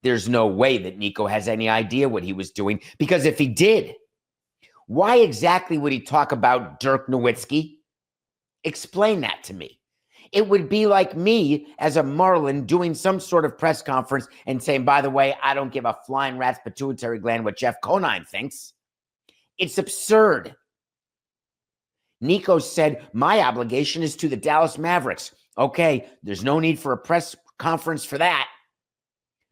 there's no way that Nico has any idea what he was doing, because if he did, why exactly would he talk about Dirk Nowitzki? Explain that to me. It would be like me as a Marlin doing some sort of press conference and saying, by the way, I don't give a flying rat's pituitary gland what Jeff Conine thinks. It's absurd. Nico said, my obligation is to the Dallas Mavericks. Okay, there's no need for a press conference for that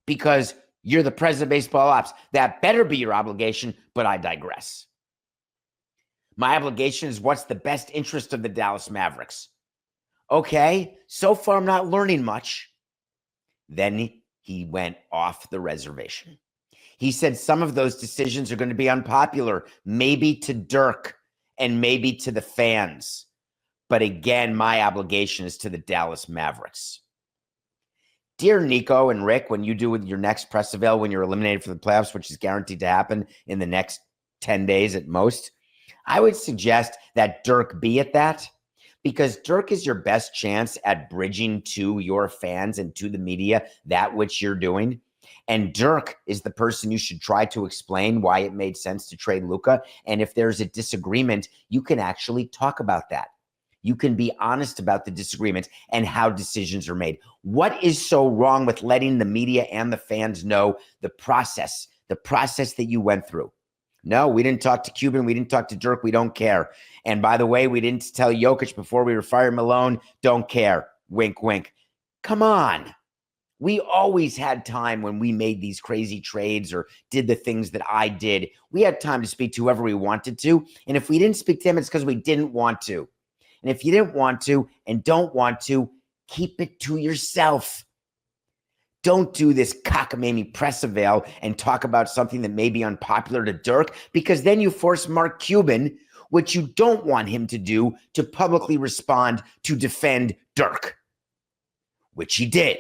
because you're the president of baseball ops. That better be your obligation, but I digress. My obligation is what's the best interest of the Dallas Mavericks. Okay, so far I'm not learning much. Then he went off the reservation. He said some of those decisions are going to be unpopular, maybe to Dirk and maybe to the fans. But again, my obligation is to the Dallas Mavericks. Dear Nico and Rick, when you do with your next press avail, when you're eliminated for the playoffs, which is guaranteed to happen in the next 10 days at most, I would suggest that Dirk be at that, because Dirk is your best chance at bridging to your fans and to the media that which you're doing. And Dirk is the person you should try to explain why it made sense to trade Luka. And if there's a disagreement, you can actually talk about that. You can be honest about the disagreement and how decisions are made. What is so wrong with letting the media and the fans know the process that you went through? No, we didn't talk to Cuban. We didn't talk to Dirk. We don't care. And by the way, we didn't tell Jokic before we were firing Malone. Don't care. Wink, wink. Come on. We always had time when we made these crazy trades or did the things that I did. We had time to speak to whoever we wanted to. And if we didn't speak to them, it's because we didn't want to. And if you didn't want to and don't want to, keep it to yourself. Don't do this cockamamie press avail and talk about something that may be unpopular to Dirk, because then you force Mark Cuban, which you don't want him to do, to publicly respond to defend Dirk, which he did.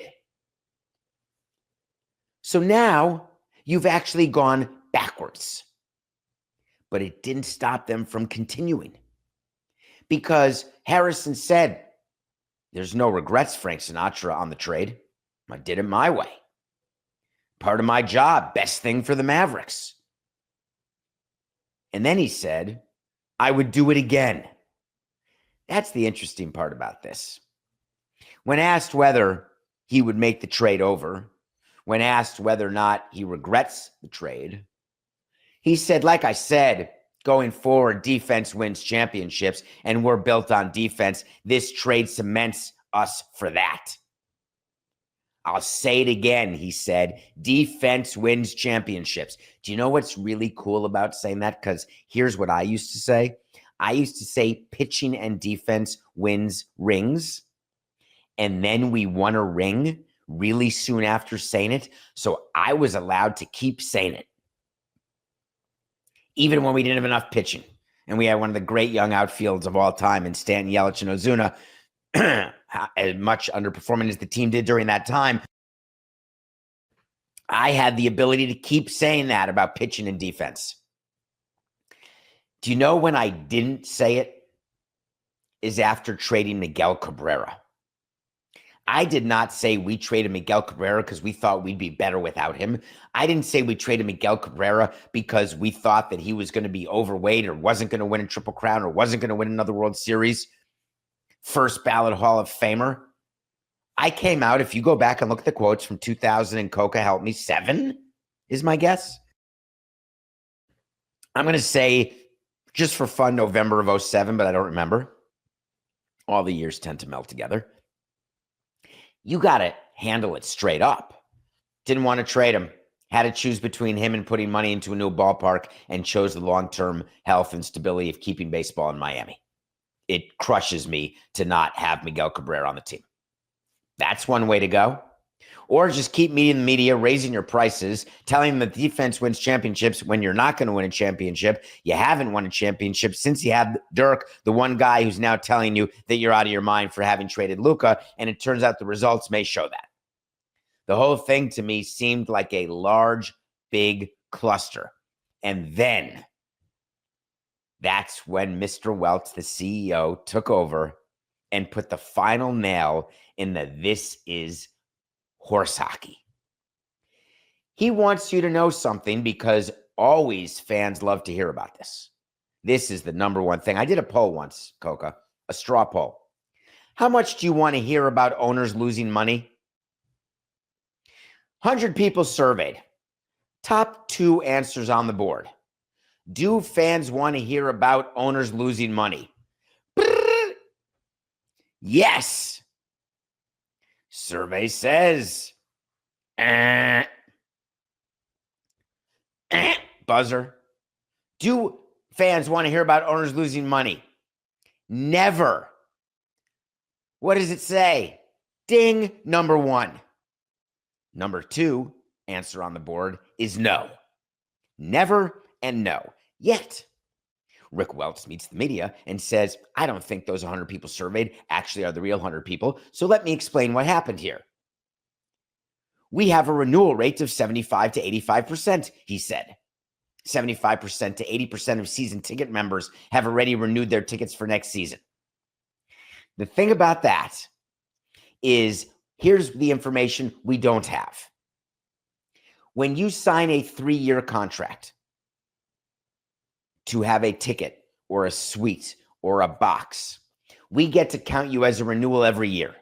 So now you've actually gone backwards. But it didn't stop them from continuing, because Harrison said, there's no regrets, Frank Sinatra, on the trade. I did it my way. Part of my job, best thing for the Mavericks. And then he said, I would do it again. That's the interesting part about this. When asked whether he would make the trade over, when asked whether or not he regrets the trade, he said, like I said, going forward, defense wins championships, and we're built on defense. This trade cements us for that. I'll say it again, he said, defense wins championships. Do you know what's really cool about saying that? Because here's what I used to say. I used to say pitching and defense wins rings. And then we won a ring really soon after saying it. So I was allowed to keep saying it, even when we didn't have enough pitching. And we had one of the great young outfields of all time in Stanton, Yelich, and Ozuna, as much underperforming as the team did during that time. I had the ability to keep saying that about pitching and defense. Do you know when I didn't say it? Is after trading Miguel Cabrera. I did not say we traded Miguel Cabrera because we thought we'd be better without him. I didn't say we traded Miguel Cabrera because we thought that he was going to be overweight or wasn't going to win a Triple Crown or wasn't going to win another World Series. First ballot Hall of Famer. I came out, if you go back and look at the quotes from 2000 and Coca helped me, 7 is my guess. I'm going to say, just for fun, November of 07, but I don't remember. All the years tend to melt together. You got to handle it straight up. Didn't want to trade him. Had to choose between him and putting money into a new ballpark, and chose the long-term health and stability of keeping baseball in Miami. It crushes me to not have Miguel Cabrera on the team. That's one way to go. Or just keep meeting the media, raising your prices, telling them that defense wins championships when you're not going to win a championship. You haven't won a championship since you had Dirk, the one guy who's now telling you that you're out of your mind for having traded Luka, and it turns out the results may show that. The whole thing to me seemed like a large, big cluster. And then that's when Mr. Welch, the CEO, took over and put the final nail in the "this is horse hockey." He wants you to know something because always fans love to hear about this. This is the number one thing. I did a poll once, Coca, a straw poll. How much do you want to hear about owners losing money? 100 people surveyed. Top 2 answers on the board. Do fans want to hear about owners losing money? Yes. Survey says, buzzer. Do fans want to hear about owners losing money? Never. What does it say? Ding, number 1. Number 2 answer on the board is no. Never and no. Yet, Rick Welts meets the media and says, I don't think those 100 people surveyed actually are the real 100 people, so let me explain what happened here. We have a renewal rate of 75 to 85%, he said. 75% to 80% of season ticket members have already renewed their tickets for next season. The thing about that is, here's the information we don't have. When you sign a 3-year contract to have a ticket or a suite or a box, we get to count you as a renewal every year.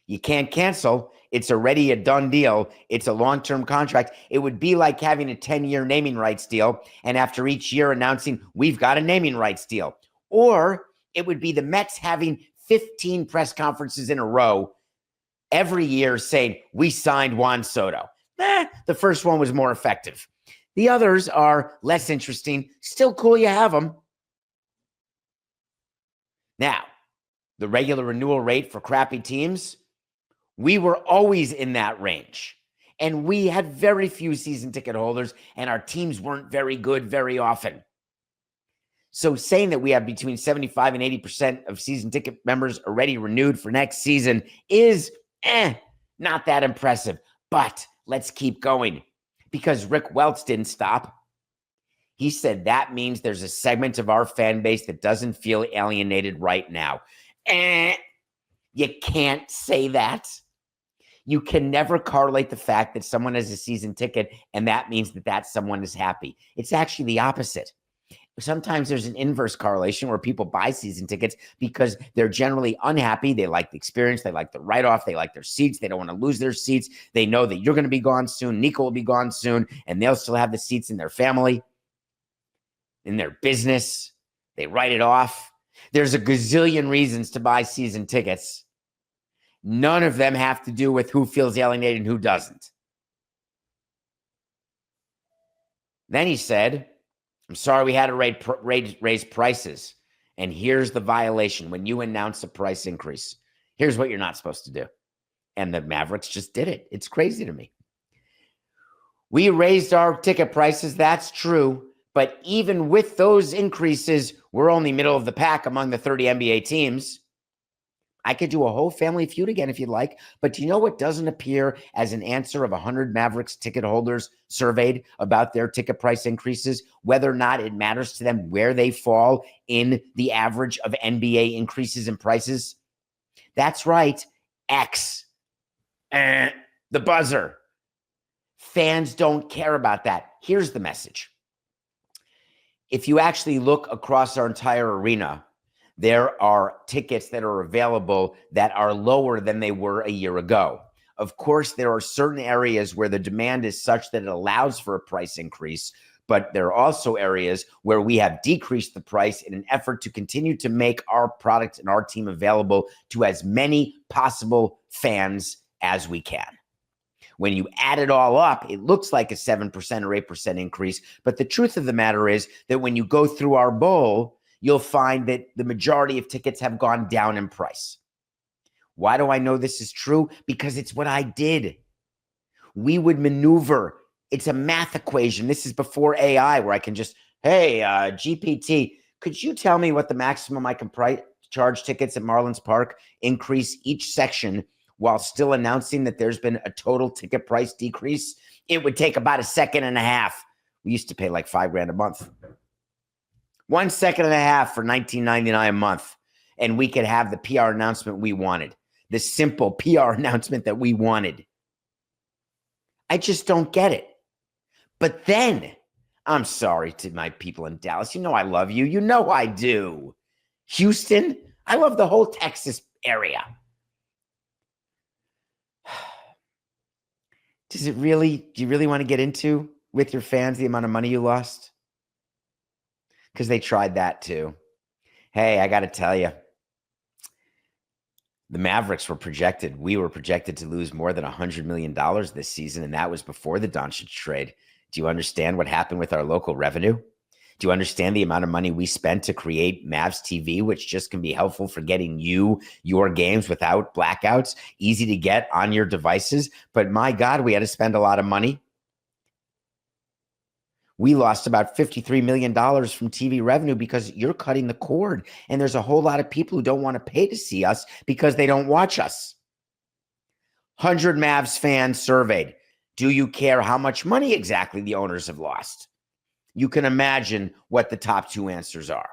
You can't cancel. It's already a done deal. It's a long-term contract. It would be like having a 10-year naming rights deal, and after each year announcing, we've got a naming rights deal. Or it would be the Mets having 15 press conferences in a row every year saying, we signed Juan Soto. The first one was more effective. The others are less interesting. Still cool you have them. Now, the regular renewal rate for crappy teams, we were always in that range. And we had very few season ticket holders, and our teams weren't very good very often. So saying that we have between 75 and 80% of season ticket members already renewed for next season is not that impressive. But let's keep going, because Rick Welts didn't stop. He said that means there's a segment of our fan base that doesn't feel alienated right now. You can't say that. You can never correlate the fact that someone has a season ticket and that means that someone is happy. It's actually the opposite. Sometimes there's an inverse correlation where people buy season tickets because they're generally unhappy. They like the experience. They like the write-off. They like their seats. They don't want to lose their seats. They know that you're going to be gone soon. Nico will be gone soon, and they'll still have the seats in their family, in their business. They write it off. There's a gazillion reasons to buy season tickets. None of them have to do with who feels alienated and who doesn't. Then he said, I'm sorry we had to raise prices. And here's the violation. When you announce a price increase, here's what you're not supposed to do. And the Mavericks just did it. It's crazy to me. We raised our ticket prices. That's true. But even with those increases, we're only middle of the pack among the 30 NBA teams. I could do a whole Family Feud again if you'd like, but do you know what doesn't appear as an answer of 100 Mavericks ticket holders surveyed about their ticket price increases, whether or not it matters to them where they fall in the average of NBA increases in prices? That's right, X. The buzzer. Fans don't care about that. Here's the message. If you actually look across our entire arena, there are tickets that are available that are lower than they were a year ago. Of course, there are certain areas where the demand is such that it allows for a price increase, but there are also areas where we have decreased the price in an effort to continue to make our product and our team available to as many possible fans as we can. When you add it all up, it looks like a 7% or 8% increase, but the truth of the matter is that when you go through our bowl, you'll find that the majority of tickets have gone down in price. Why do I know this is true? Because it's what I did. We would maneuver. It's a math equation. This is before AI, where I can just, hey, GPT, could you tell me what the maximum I can charge tickets at Marlins Park, increase each section while still announcing that there's been a total ticket price decrease? It would take about a second and a half. We used to pay like $5,000 a month. 1 second and a half for $19.99 a month. And we could have the PR announcement we wanted. The simple PR announcement that we wanted. I just don't get it. But then, I'm sorry to my people in Dallas. You know I love you. You know I do. Houston, I love the whole Texas area. Do you really want to get into with your fans the amount of money you lost? Because they tried that too. Hey, I got to tell you, the Mavericks we were projected to lose more than $100 million this season, and that was before the Doncic trade. Do you understand what happened with our local revenue? Do you understand the amount of money we spent to create Mavs TV, which just can be helpful for getting your games without blackouts, easy to get on your devices? But my God, we had to spend a lot of money. We lost about $53 million from TV revenue because you're cutting the cord. And there's a whole lot of people who don't want to pay to see us because they don't watch us. 100 Mavs fans surveyed. Do you care how much money exactly the owners have lost? You can imagine what the top two answers are.